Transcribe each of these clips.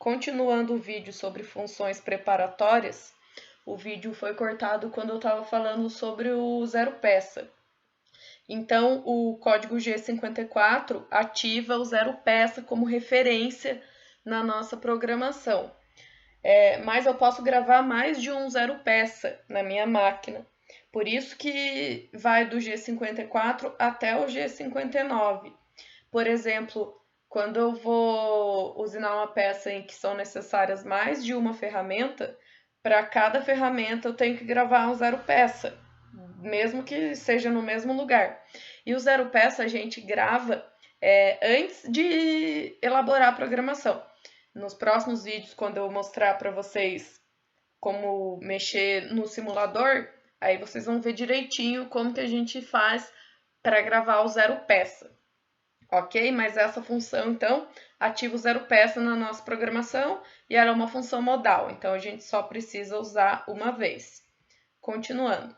Continuando o vídeo sobre funções preparatórias, o vídeo foi cortado quando eu estava falando sobre o zero peça. Então, o código G54 ativa o zero peça como referência na nossa programação. Mas eu posso gravar mais de um zero peça na minha máquina. Por isso que vai do G54 até o G59. Por exemplo, quando eu vou usinar uma peça em que são necessárias mais de uma ferramenta, para cada ferramenta eu tenho que gravar um zero peça, mesmo que seja no mesmo lugar. E o zero peça a gente grava antes de elaborar a programação. Nos próximos vídeos, quando eu mostrar para vocês como mexer no simulador, aí vocês vão ver direitinho como que a gente faz para gravar o zero peça. Ok? Mas essa função, então, ativa o zero peça na nossa programação e ela é uma função modal, então a gente só precisa usar uma vez. Continuando.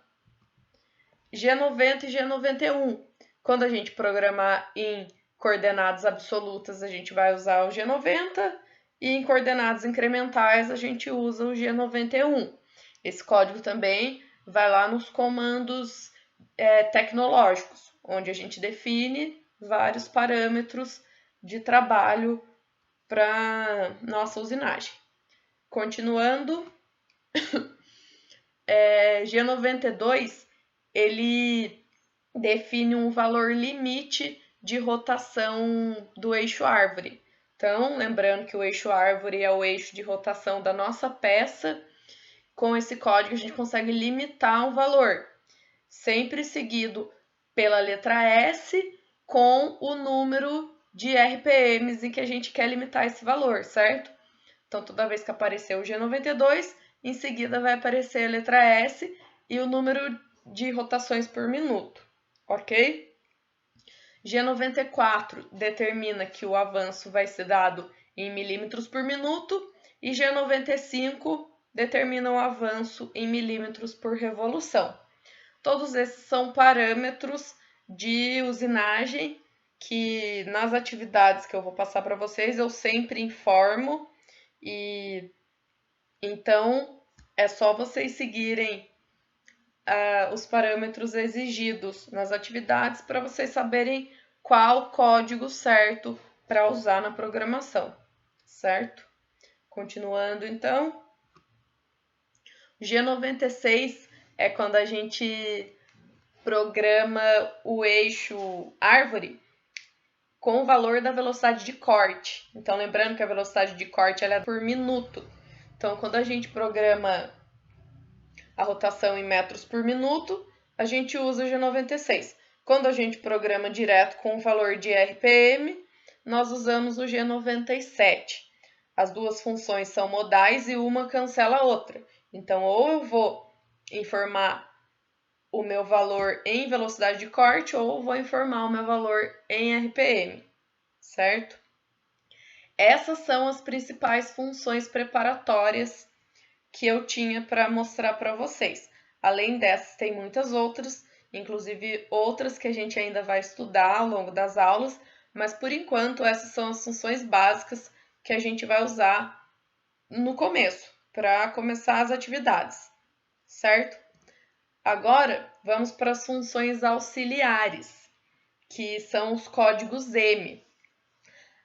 G90 e G91. Quando a gente programar em coordenadas absolutas, a gente vai usar o G90 e em coordenadas incrementais a gente usa o G91. Esse código também vai lá nos comandos tecnológicos, onde a gente define vários parâmetros de trabalho para nossa usinagem. Continuando, G92 ele define um valor limite de rotação do eixo árvore. Então, lembrando que o eixo árvore é o eixo de rotação da nossa peça, com esse código a gente consegue limitar um valor, sempre seguido pela letra S com o número de RPMs em que a gente quer limitar esse valor, certo? Então, toda vez que aparecer o G92, em seguida vai aparecer a letra S e o número de rotações por minuto, ok? G94 determina que o avanço vai ser dado em milímetros por minuto e G95 determina o avanço em milímetros por revolução. Todos esses são parâmetros de usinagem que nas atividades que eu vou passar para vocês eu sempre informo, e então é só vocês seguirem os parâmetros exigidos nas atividades para vocês saberem qual código certo para usar na programação, certo? Continuando então, G96 é quando a gente programa o eixo árvore com o valor da velocidade de corte. Então, lembrando que a velocidade de corte ela é por minuto. Então, quando a gente programa a rotação em metros por minuto, a gente usa o G96. Quando a gente programa direto com o valor de RPM, nós usamos o G97. As duas funções são modais e uma cancela a outra. Então, ou eu vou informar o meu valor em velocidade de corte ou vou informar o meu valor em RPM, certo? Essas são as principais funções preparatórias que eu tinha para mostrar para vocês. Além dessas, tem muitas outras, inclusive outras que a gente ainda vai estudar ao longo das aulas, mas por enquanto essas são as funções básicas que a gente vai usar no começo, para começar as atividades, certo? Agora, vamos para as funções auxiliares, que são os códigos M.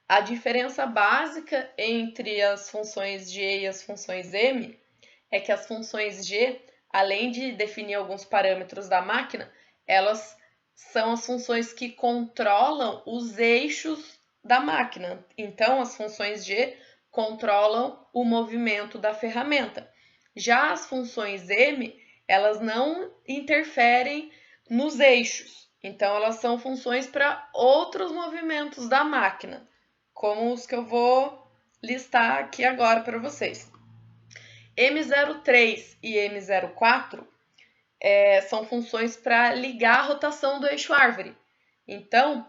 A diferença básica entre as funções G e as funções M é que as funções G, além de definir alguns parâmetros da máquina, elas são as funções que controlam os eixos da máquina. Então, as funções G controlam o movimento da ferramenta. Já as funções M, elas não interferem nos eixos. Então, elas são funções para outros movimentos da máquina, como os que eu vou listar aqui agora para vocês. M03 e M04 são funções para ligar a rotação do eixo árvore. Então,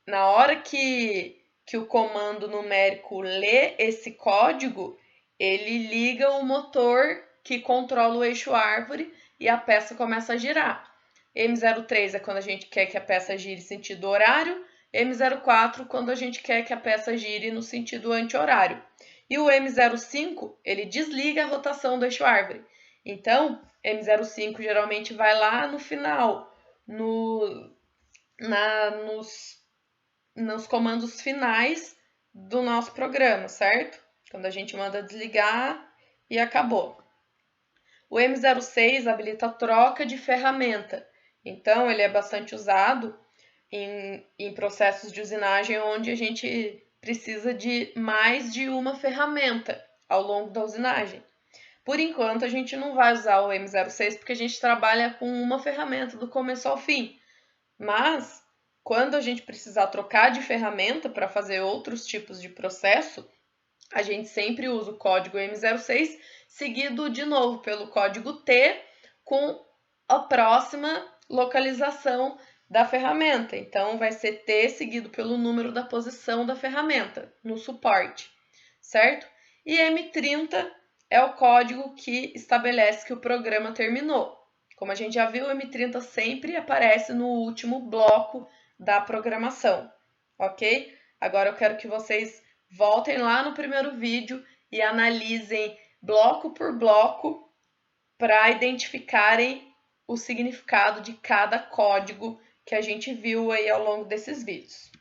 na hora que o comando numérico lê esse código, ele liga o motor que controla o eixo árvore e a peça começa a girar. M03 é quando a gente quer que a peça gire sentido horário, M04 quando a gente quer que a peça gire no sentido anti-horário. E o M05, ele desliga a rotação do eixo árvore. Então, M05 geralmente vai lá no final, nos comandos finais do nosso programa, certo? Quando a gente manda desligar e acabou. O M06 habilita a troca de ferramenta. Então, ele é bastante usado em processos de usinagem onde a gente precisa de mais de uma ferramenta ao longo da usinagem. Por enquanto, a gente não vai usar o M06 porque a gente trabalha com uma ferramenta do começo ao fim. Mas, quando a gente precisar trocar de ferramenta para fazer outros tipos de processo, a gente sempre usa o código M06 seguido de novo pelo código T com a próxima localização da ferramenta. Então, vai ser T seguido pelo número da posição da ferramenta no suporte, certo? E M30 é o código que estabelece que o programa terminou. Como a gente já viu, o M30 sempre aparece no último bloco da programação, ok? Agora eu quero que vocês voltem lá no primeiro vídeo e analisem bloco por bloco para identificarem o significado de cada código que a gente viu aí ao longo desses vídeos.